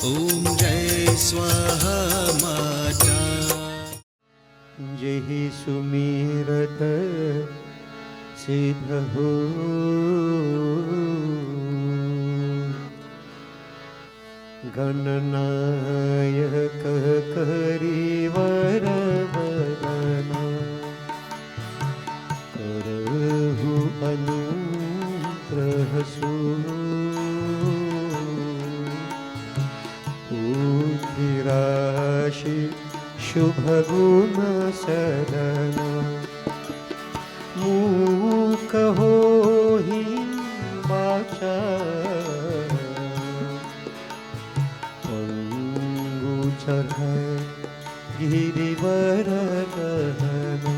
ओम जय स्वाहा माता। जेहि सुमिरत सिद्ध हो, गणनायक करिवर वदना, करहु अनुग्रह सु, राशि शुभ गुण सदना, मूक होहि वाचा, अंगुचर गिरिवर गहना,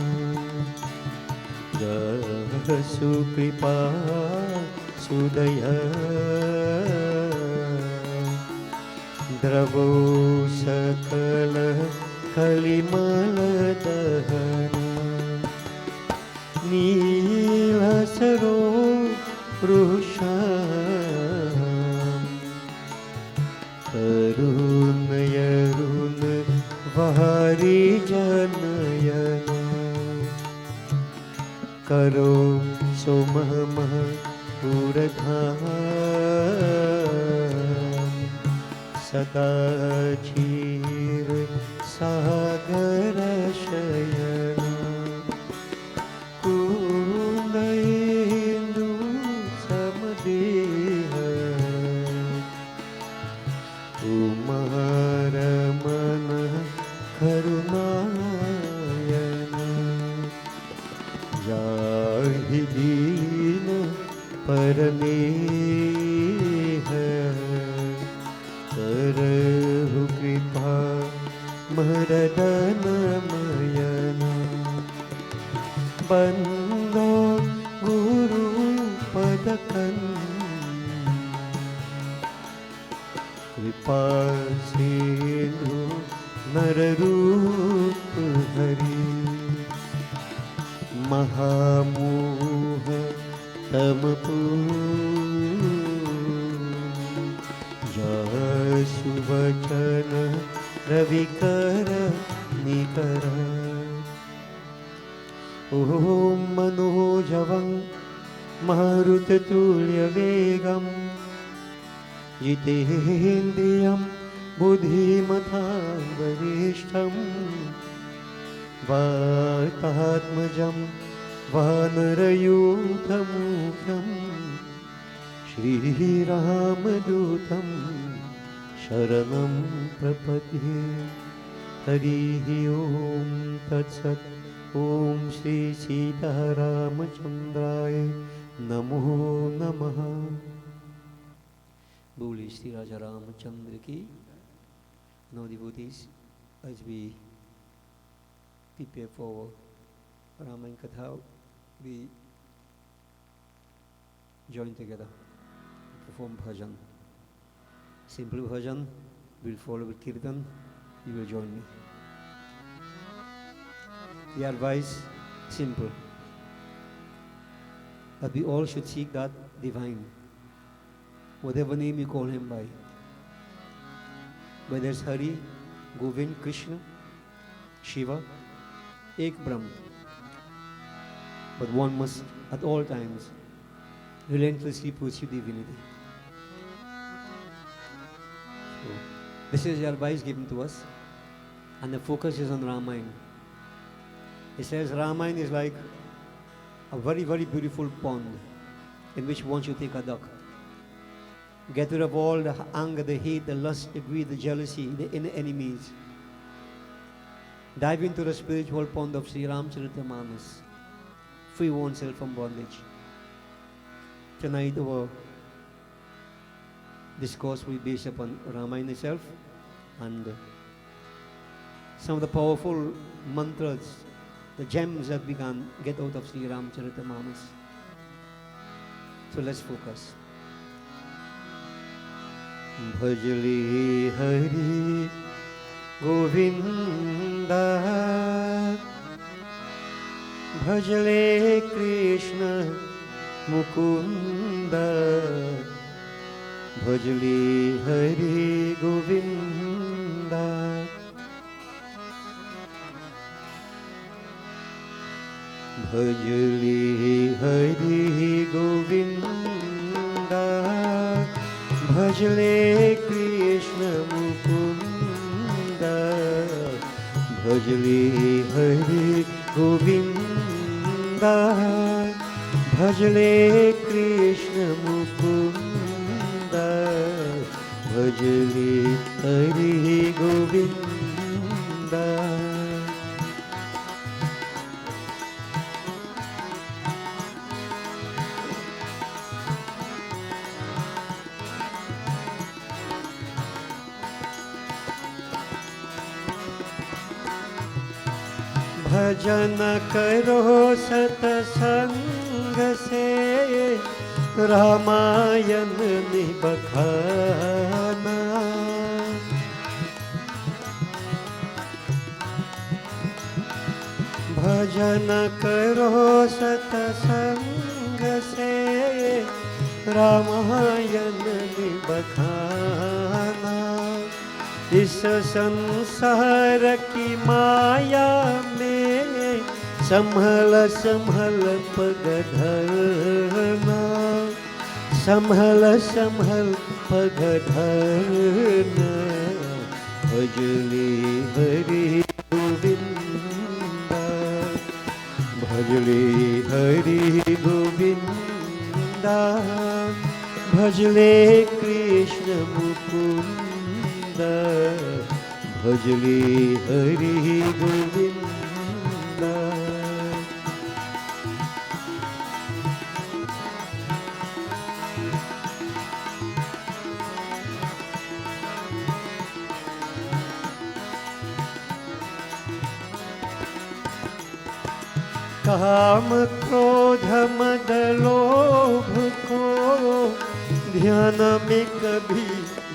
जसु कृपा सुदय, द्रवो सकल कलिमल दहन, नीलसरो वृषा, तरुण यरुण वारी जनयन, करो सुमम पुरधाम, सदा क्षीर सागर शयन, कुंदेन्दु समदेह, कुमार मन करुणायन, जाहि दीन परनेह, करहु कृपा मरदनमयन, बंदो गुरु पदकन, कृपा सिंधु नररूप हरि, महामोह तमपू, सुवचन रविकर निकर, ओम मनोजवं मारुततुल्यवेगं, जितेन्द्रियं बुद्धिमतां वरिष्ठं, वातात्मजं वानरयूथमुख्यं, श्रीरामदूतं शरणं प्रपद्ये। हरिः ओम तत्सत्। ओम श्री सीतारामचंद्राय नमो नमः। बोले श्री राजा रामचंद्र की। Now devotees, as we prepare for Ramayana Katha, we join together, perform bhajan. Simple bhajan, we'll follow with kirtan, you will join me. The advice, simple, that we all should seek that divine, whatever name you call him by, whether it's Hari, Govind, Krishna, Shiva, Ek Brahm, but one must at all times relentlessly pursue divinity. So, this is the advice given to us, and the focus is on Ramayana. It says Ramayana is like a very, very beautiful pond in which one should take a duck. Get rid of all the anger, the hate, the lust, the greed, the jealousy, the inner enemies. Dive into the spiritual pond of Sri Ramcharitamanas. Free oneself from bondage. Tonight our discourse will be based upon Ramayana itself and some of the powerful mantras, the gems that we can get out of Sri Ramcharitamanas. So let's focus. Bhajali Hari Govinda, Bhajale Krishna Mukunda, Bhajali Hari Govinda, भजले हरि गोविंद भजले कृष्ण मुकुंद भजले हरि गोविंद भजले कृष्ण मुकुंद भजले हरि गोविंद। भजन करो सतसंग से रामायण निबखाना। भजन करो सतसंग से रामायण निबखाना। इस संसार की माया में संभल संभल पग धरना। संभल संभल पग धरना। भजले हरि गोविंद भजले हरि गोविंद भजले कृष्ण मुकुंद भजले हरि गोविंद। काम क्रोध मद लोभ को ध्यान में कभी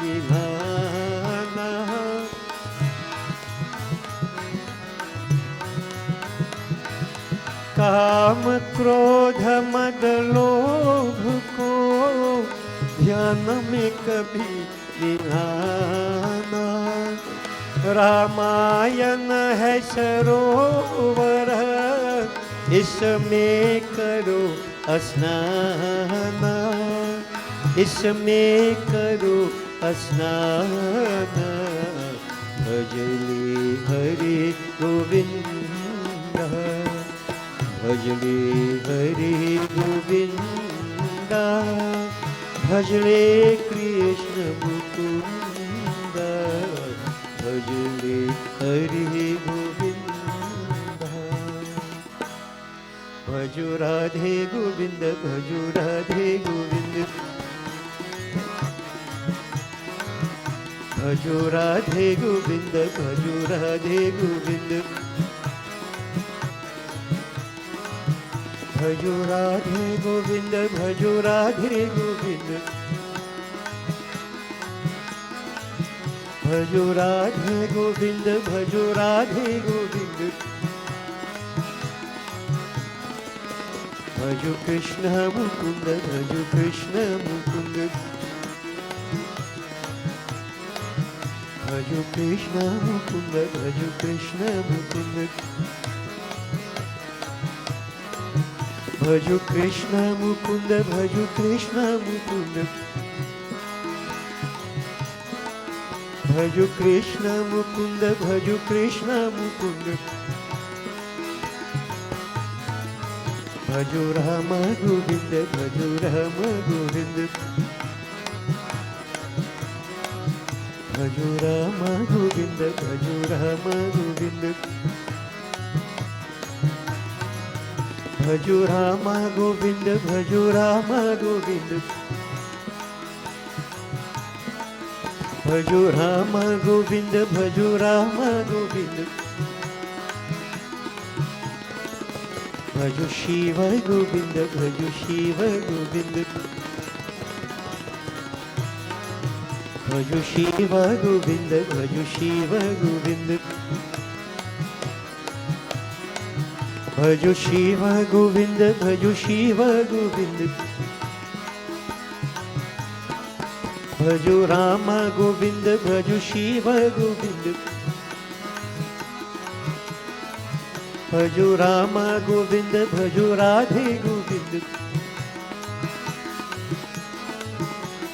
मिलाना। काम क्रोध मद लोभ को ध्यान में कभी मिलाना। रामायण है सरोवर इसमें करो स्नान। इसमें करो स्नान। भजले हरि गोविंद भजले हरि गोविंद भजले कृष्ण मुकुंद भजले हरि गोविंद। भजो राधे गोविंद भजो राधे गोविंद भजो राधे गोविंद भजो राधे गोविंद भजो राधे गोविंद भजो राधे गोविंद भजो राधे गोविंद भजो राधे गोविंद भजो कृष्ण मुकुंद भजो कृष्ण मुकुंद भजो कृष्ण मुकुंद भजो कृष्ण मुकुंद भजो कृष्ण मुकुंद भजो कृष्ण मुकुंद भजो कृष्ण मुकुंद भजो कृष्ण मुकुंद भजो राम गोविंद भजो राम गोविंद भजो राम गोविंद भजो राम गोविंद भजो राम गोविंद भजो राम गोविंद भजो राम गोविंद भजो राम गोविंद भजो शिव गोविंद भजो शिव गोविंद भजो शिव गोविंद भजो शिव गोविंद भजो शिव गोविंद भजो शिव गोविंद भजो राम गोविंद भजो शिव गोविंद भजो राम गोविंद भजो राधे गोविंद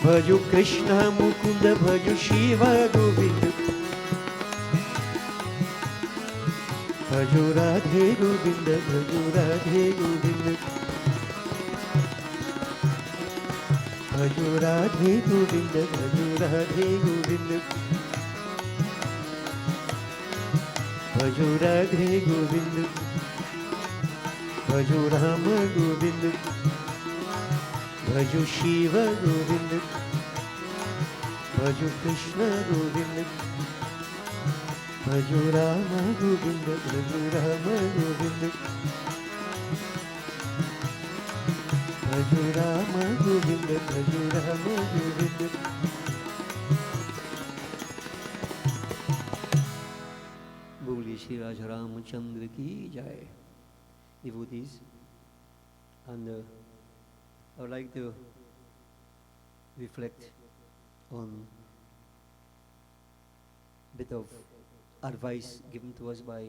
भजो कृष्ण मुकुंद भजो शिव गोविंद भजो राधे गोविंद भजो राधे गोविंद भजो राधे गोविंद भजो राधे गोविंद भजो राधे गोविंद भजो राम गोविंद भजो शिव गोविंद भजो कृष्ण गोविंद भजो राम गोविंद भजो राम गोविंद भजो राम गोविंद भजो राम गोविंद बोलिए श्री राजा रामचंद्र की जय। Devotees, and I would like to reflect on a bit of advice given to us by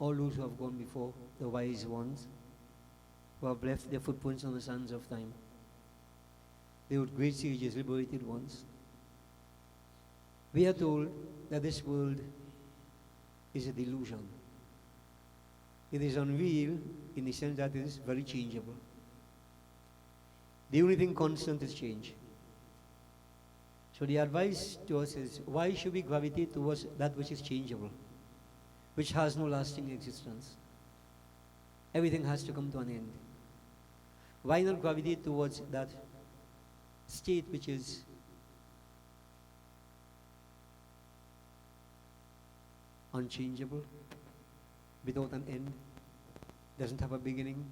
all those who have gone before, the wise ones, who have left their footprints on the sands of time. They were great sages, liberated ones. We are told that this world is a delusion. It is unreal in the sense that it is very changeable. The only thing constant is change. So the advice to us is, why should we gravitate towards that which is changeable, which has no lasting existence? Everything has to come to an end. Why not gravitate towards that state which is unchangeable, without an end, doesn't have a beginning?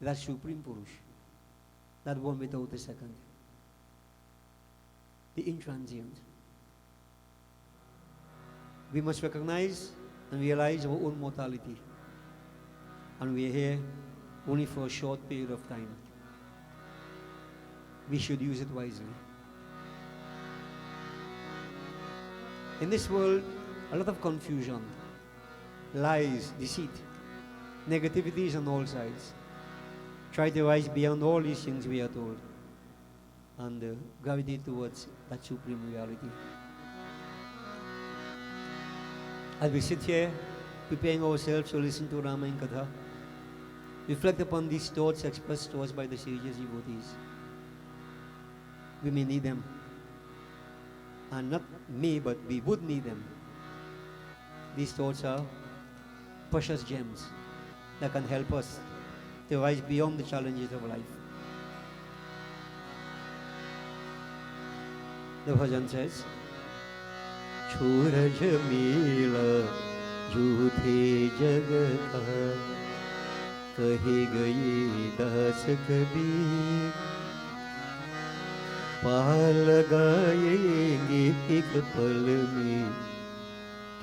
That's Supreme Purush, that one without a second, the intransient. We must recognize and realize our own mortality, and we are here only for a short period of time. We should use it wisely. In this world, a lot of confusion, lies, deceit, negativities on all sides. Try to rise beyond all these things we are told and gravitate towards that supreme reality. As we sit here, preparing ourselves to listen to Ramayana Katha, reflect upon these thoughts expressed to us by the sages, devotees. We may need them. And not me, but we would need them. These thoughts are precious gems that can help us to rise beyond the challenges of life. The bhajan says, Chura Jamila Jhuthe Jagata Kahi Gayi Das Kabir Pal Gayenge Ek Pal Mein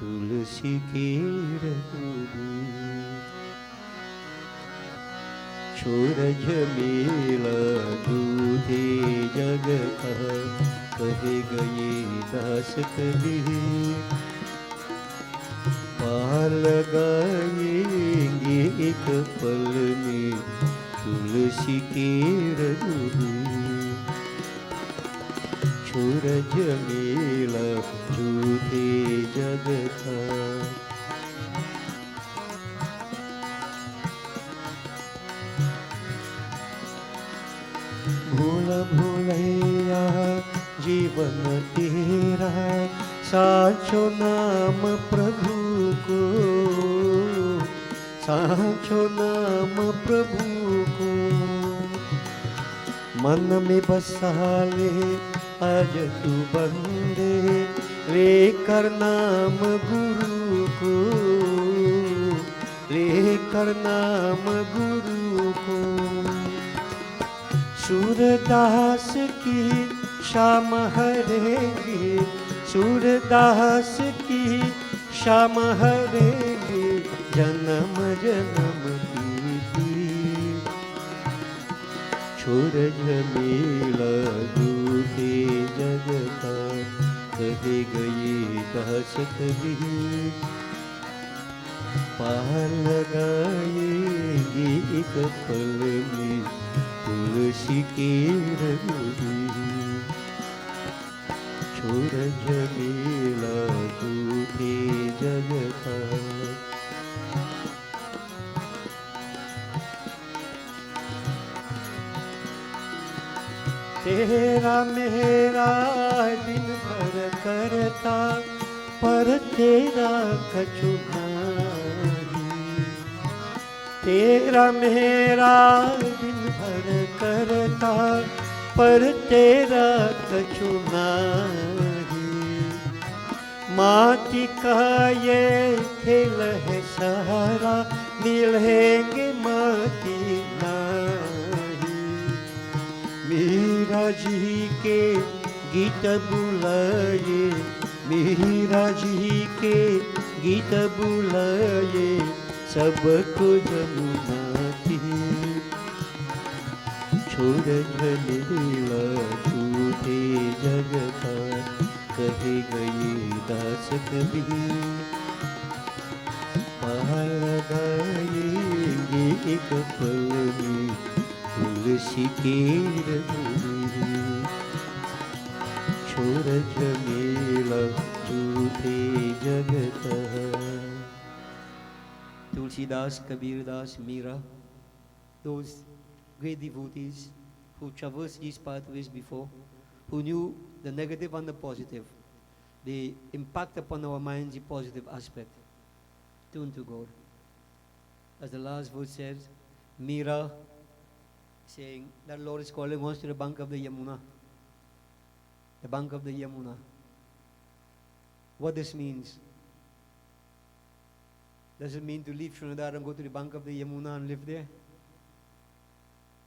तुलसी की रघुबीर छोर झमेला दूधे जग कहे गए दास कबीर पाल गाएंगे एक पल में तुलसी की रघुबीर छोर झमेला झूठे जग का भूल भूलैया जीवन तेरा साचो नाम प्रभु को साचो नाम प्रभु को मन में बसा ले आज तू बंदे लेकर नाम गुरु को लेकर नाम गुरु को सूरदास की शाम हरेगी सूरदास की शाम हरेगी जन्म जन्म की छोर झमेला दूधे जगता कहे गए दास कबीर पार लगाएंगे एक पल में तुलसी के रघुवीर। छोड़ झमेला झूठे जग का, तेरा मेरा दिन भर करता पर तेरा कछु नहीं। तेरा मेरा दिन भर करता पर तेरा कछु नहीं। माटी का ये खेल है सारा, मिलेंगे माटी नहीं। मीरा जी के गीत बुलाए, मीरा जी के गीत बुलाए, सबको जमुना तीर। छोड़ झमेला झूठे जग का, कहे गए दास कबीर। पार लगाएंगे एक पल में तुलसी के रघुवीर। छोड़ झमेला झूठे जग का। Tulsidas, Kabirdas, Mira, those great devotees who traversed these pathways before, who knew the negative and the positive, the impact upon our minds, the positive aspect. Tune to God. As the last verse says, Mira saying that Lord is calling us to the bank of the Yamuna. The bank of the Yamuna. What this means? Does it mean to leave Trinidad and go to the bank of the Yamuna and live there?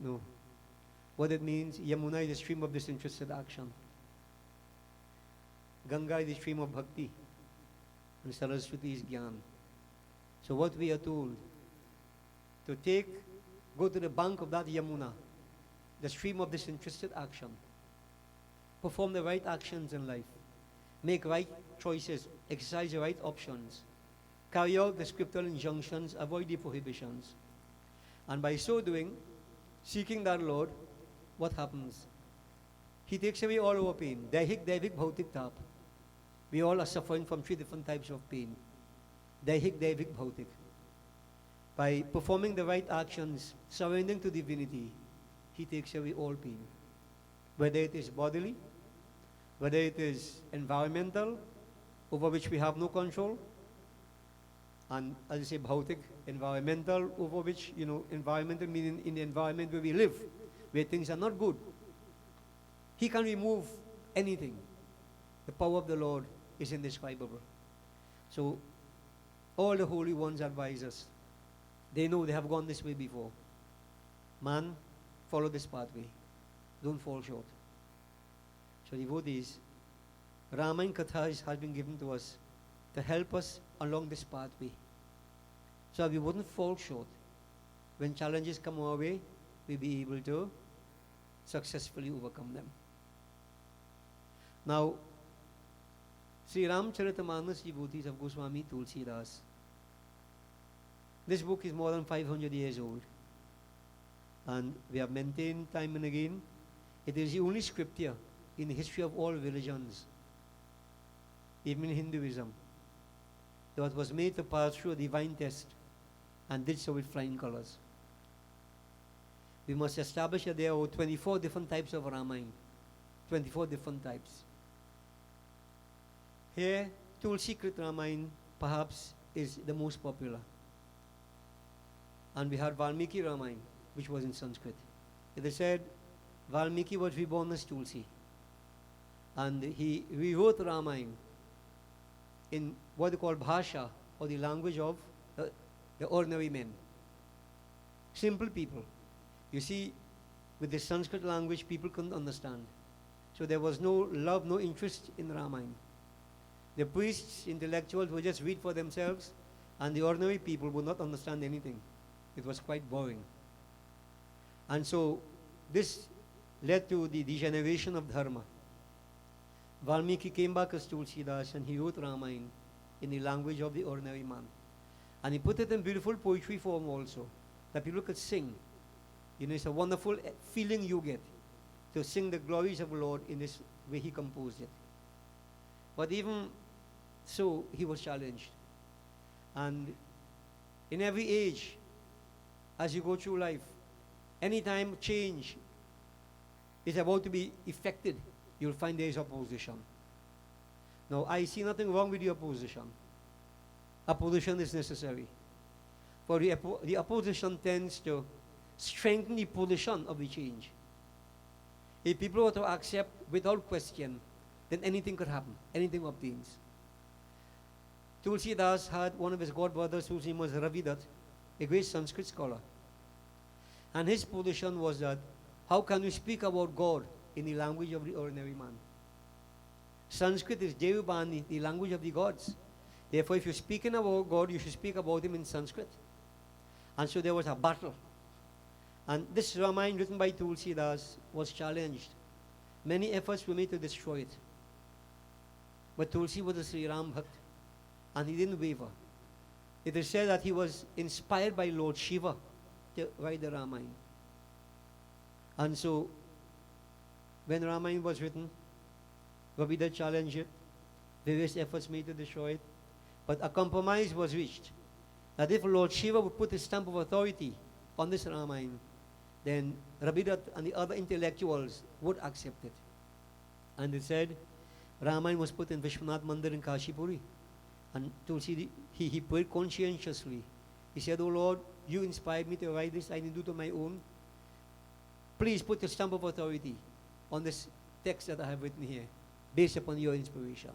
No. What it means, Yamuna is the stream of disinterested action. Ganga is the stream of bhakti. And Saraswati is Gyan. So what we are told, to go to the bank of that Yamuna, the stream of disinterested action. Perform the right actions in life. Make right choices. Exercise the right options. Carry out the scriptural injunctions, avoid the prohibitions. And by so doing, seeking that Lord, what happens? He takes away all our pain. Daihik, Daivik, Bhautik, Tap. We all are suffering from 3 different types of pain. Daihik, Daivik, Bhautik. By performing the right actions, surrendering to divinity, He takes away all pain. Whether it is bodily, whether it is environmental, over which we have no control, and as I say, bhautik, environmental, over which, environmental meaning in the environment where we live, where things are not good. He can remove anything. The power of the Lord is indescribable. So, all the holy ones advise us. They know, they have gone this way before. Man, follow this pathway. Don't fall short. So devotees, Ramayana Katha has been given to us to help us along this pathway. So we wouldn't fall short. When challenges come our way, we'll be able to successfully overcome them. Now, Sri Ramcharitamanas devotees of Goswami Tulsidas. This book is more than 500 years old. And we have maintained time and again, it is the only scripture in the history of all religions, even in Hinduism, that was made to pass through a divine test and did so with flying colors. We must establish that there are 24 different types of Ramayana, 24 different types. Here, Tulsi Krit Ramayana perhaps is the most popular. And we had Valmiki Ramayana, which was in Sanskrit. It is said Valmiki was reborn as Tulsi. And he rewrote Ramayana in what they call Bhasha, or the language of the ordinary men. Simple people. You see, with the Sanskrit language, people couldn't understand. So there was no love, no interest in Ramayana. The priests, intellectuals would just read for themselves, and the ordinary people would not understand anything. It was quite boring. And so this led to the degeneration of dharma. Valmiki came back as Tulsidas and he wrote Ramayana in the language of the ordinary man. And he put it in beautiful poetry form also, that people could sing. You know, it's a wonderful feeling you get to sing the glories of the Lord in this way he composed it. But even so, he was challenged. And in every age, as you go through life, anytime change is about to be effected, you'll find there is opposition. Now, I see nothing wrong with the opposition. Opposition is necessary. For the opposition tends to strengthen the position of the change. If people were to accept without question, then anything could happen, anything obtains. Tulsi Das had one of his godbrothers whose name was Ravi Dutt, a great Sanskrit scholar. And his position was that, how can you speak about God in the language of the ordinary man? Sanskrit is Devbani, the language of the gods. Therefore, if you're speaking about God, you should speak about him in Sanskrit. And so there was a battle. And this Ramayana written by Tulsi Das was challenged. Many efforts were made to destroy it. But Tulsi was a Sri Ram Bhakt, and he didn't waver. It is said that he was inspired by Lord Shiva to write the Ramayana. And so, when Ramayana was written, Ravi Dutt challenged it, various efforts made to destroy it, but a compromise was reached. That if Lord Shiva would put his stamp of authority on this Ramayana, then Ravi Dutt and the other intellectuals would accept it. And it said, Ramayana was put in Vishwanath Mandir in Kashipuri. And Tulsi, he prayed conscientiously. He said, "Oh Lord, you inspired me to write this. I didn't do it on my own. Please put your stamp of authority on this text that I have written here, based upon your inspiration."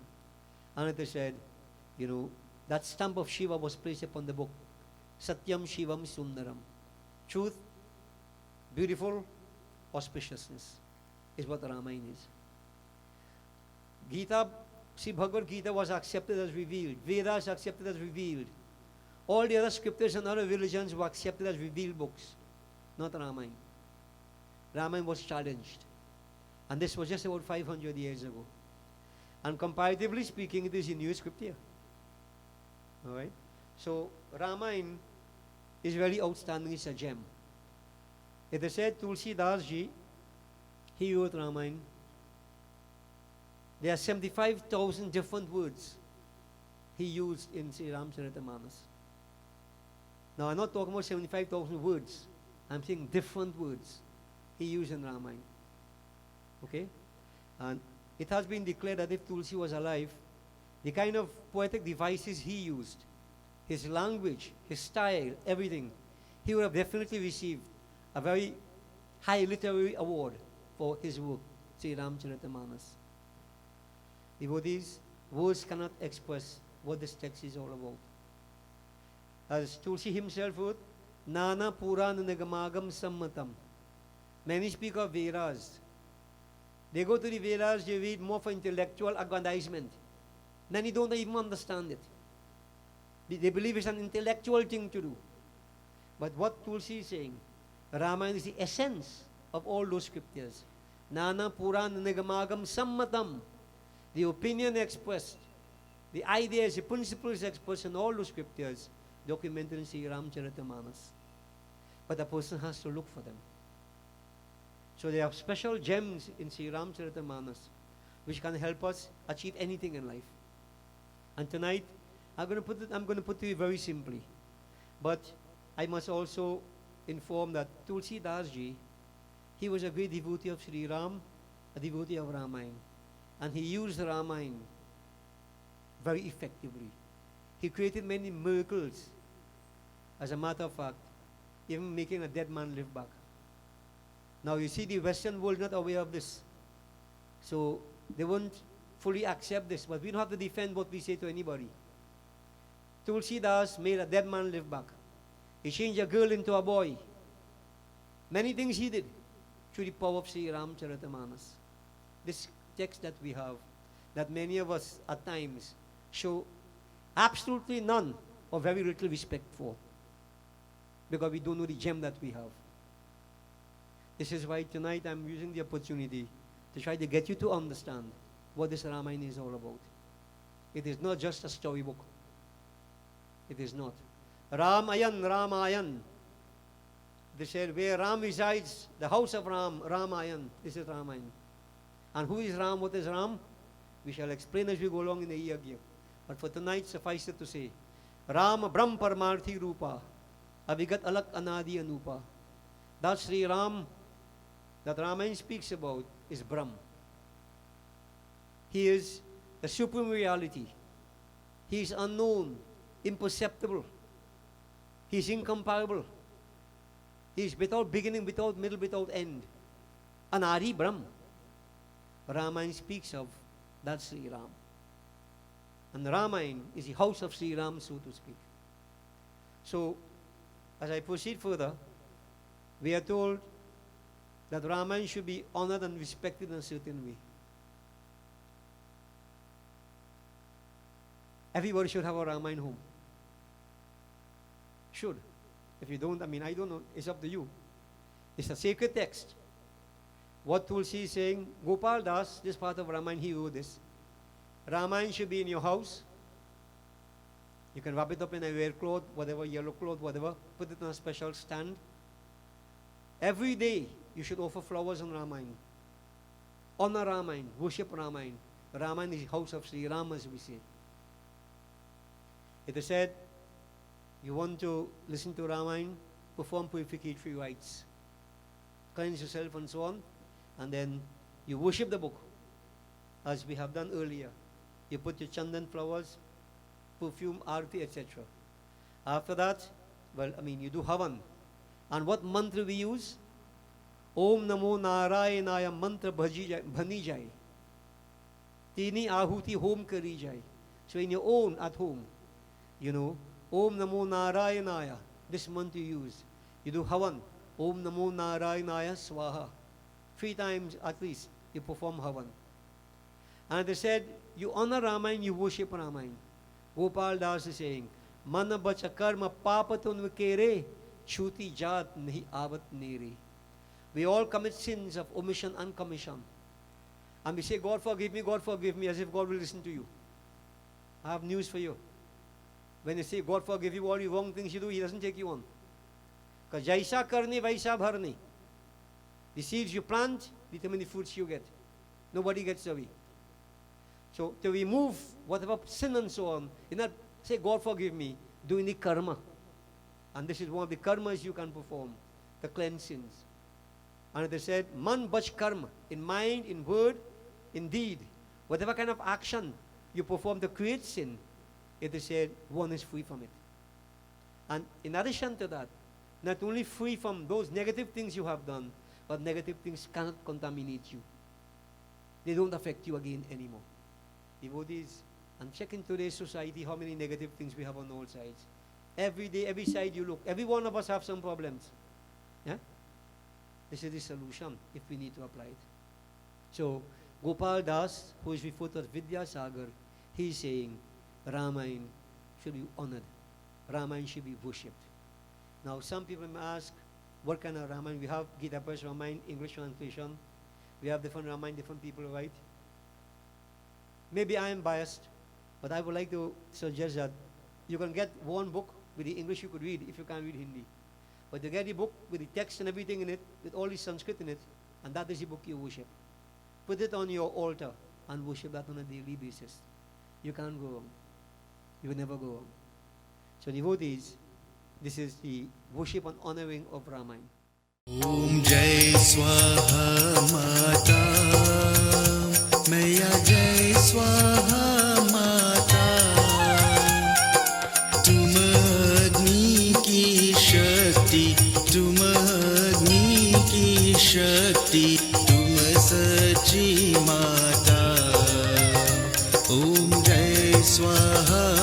And it is said, you know, that stamp of Shiva was placed upon the book. Satyam Shivam Sundaram. Truth, beautiful, auspiciousness is what Ramayana is. Gita, see, Bhagavad Gita was accepted as revealed. Vedas accepted as revealed. All the other scriptures and other religions were accepted as revealed books, not Ramayana. Ramayana was challenged. And this was just about 500 years ago. And comparatively speaking, it is a new scripture. All right? So, Ramayana is very outstanding. It's a gem. It is said, Tulsi Das Ji, he wrote Ramayana. There are 75,000 different words he used in Sri Ramcharitamanas. Now, I'm not talking about 75,000 words. I'm saying different words he used in Ramayana. Okay? And it has been declared that if Tulsi was alive, the kind of poetic devices he used, his language, his style, everything, he would have definitely received a very high literary award for his work, Sri Ramcharitamanas. Devotees, words cannot express what this text is all about. As Tulsi himself wrote, Nana Purana Nigamagam Sammatam. Many speak of Vedas. They go to the Vedas, they read more for intellectual aggrandizement. Many don't even understand it. They believe it's an intellectual thing to do. But what Tulsi is saying, Ramayana is the essence of all those scriptures. Nana Purana Nigamagam Sammatam. The opinion expressed, the ideas, the principles expressed in all those scriptures, documented in Sri Ramcharitamanas. But a person has to look for them. So there are special gems in Sri Ramcharitamanas which can help us achieve anything in life. And tonight, I'm going to put it very simply. But I must also inform that Tulsi Das Ji, he was a great devotee of Sri Ram, a devotee of Ramayana. And he used Ramayana very effectively. He created many miracles. As a matter of fact, even making a dead man live back. Now you see, the Western world is not aware of this. So they won't fully accept this, but we don't have to defend what we say to anybody. Tulsi Das made a dead man live back. He changed a girl into a boy. Many things he did through the power of Sri Ramcharitamanas. This text that we have, that many of us at times show absolutely none or very little respect for, because we don't know the gem that we have. This is why tonight I'm using the opportunity to try to get you to understand what this Ramayana is all about. It is not just a storybook. It is not. Ramayan, Ramayan. They said, where Ram resides, the house of Ram, Ramayan. This is Ramayana. And who is Ram? What is Ram? We shall explain as we go along in the Yagya. But for tonight, suffice it to say, Ram Brahm Paramarthi Rupa, Avigat Alak Anadi Anupa. That Sri Ram that Ramayana speaks about is Brahm. He is the supreme reality. He is unknown, imperceptible. He is incomparable. He is without beginning, without middle, without end. Anadi Brahm. Ramayana speaks of that Sri Ram. And Ramayana is the house of Sri Ram, so to speak. So, as I proceed further, we are told that Ramayana should be honored and respected in a certain way. Everybody should have a Ramayana home. Should. If you don't, I don't know, it's up to you. It's a sacred text. What Tulsi is saying, Gopal Das, this part of Ramayana, he wrote this. Ramayana should be in your house. You can wrap it up in a red cloth, whatever, yellow cloth, whatever. Put it on a special stand. Every day, you should offer flowers on Ramayana. Honor Ramayana, worship Ramayana. Ramayana is the house of Sri Ram, as we say. It is said, you want to listen to Ramayana, perform purificatory rites. Cleanse yourself and so on. And then you worship the book, as we have done earlier. You put your chandan flowers, perfume, arti, etc. After that, you do havan. And what mantra we use? Om Namo Narayanaya mantra bhani jai. Tini ahuti home kari jai. So in your own, at home, Om Namo Narayanaya, this mantra you use. You do havan. Om Namo Narayanaya Swaha. 3 times at least, you perform havan. And they said, you honor Ramayana, you worship Ramayana. Gopal Das is saying, Mana bacha karma papatun vikere, chuti jat nahi avat nere. We all commit sins of omission and commission. And we say, God forgive me, as if God will listen to you. I have news for you. When you say, God forgive you, all the wrong things you do, He doesn't take you on. Because jaisa karne, vaisa bharne. The seeds you plant determine the fruits you get. Nobody gets away. So to remove whatever sin and so on, you not say, God forgive me, doing the karma. And this is one of the karmas you can perform, the cleanse sins. And they said, man bach karma, in mind, in word, in deed, whatever kind of action you perform to create sin, it is said, one is free from it. And in addition to that, not only free from those negative things you have done, but negative things cannot contaminate you. They don't affect you again anymore. Devotees, and check in today's society how many negative things we have on all sides. Every day, every side you look, every one of us have some problems. Yeah? This is the solution if we need to apply it. So, Gopal Das, who is referred to as Vidyasagar, he is saying, Ramayana should be honored. Ramayana should be worshipped. Now, some people may ask, what kind of Ramayana? We have Gita Press Ramayana, English translation. We have different Ramayana, different people write. Maybe I am biased, but I would like to suggest that you can get one book with the English you could read if you can't read Hindi. But you get the book with the text and everything in it, with all the Sanskrit in it, and that is the book you worship. Put it on your altar and worship that on a daily basis. You can't go wrong. You will never go wrong. So devotees, this is the worship and honoring of Ramayana. Om Jai Swaha Mata Maya Jai Swaha Mata Tum Agni ki Shakti Tum Agni ki Shakti Tum Sachi Mata Om Jai Swaha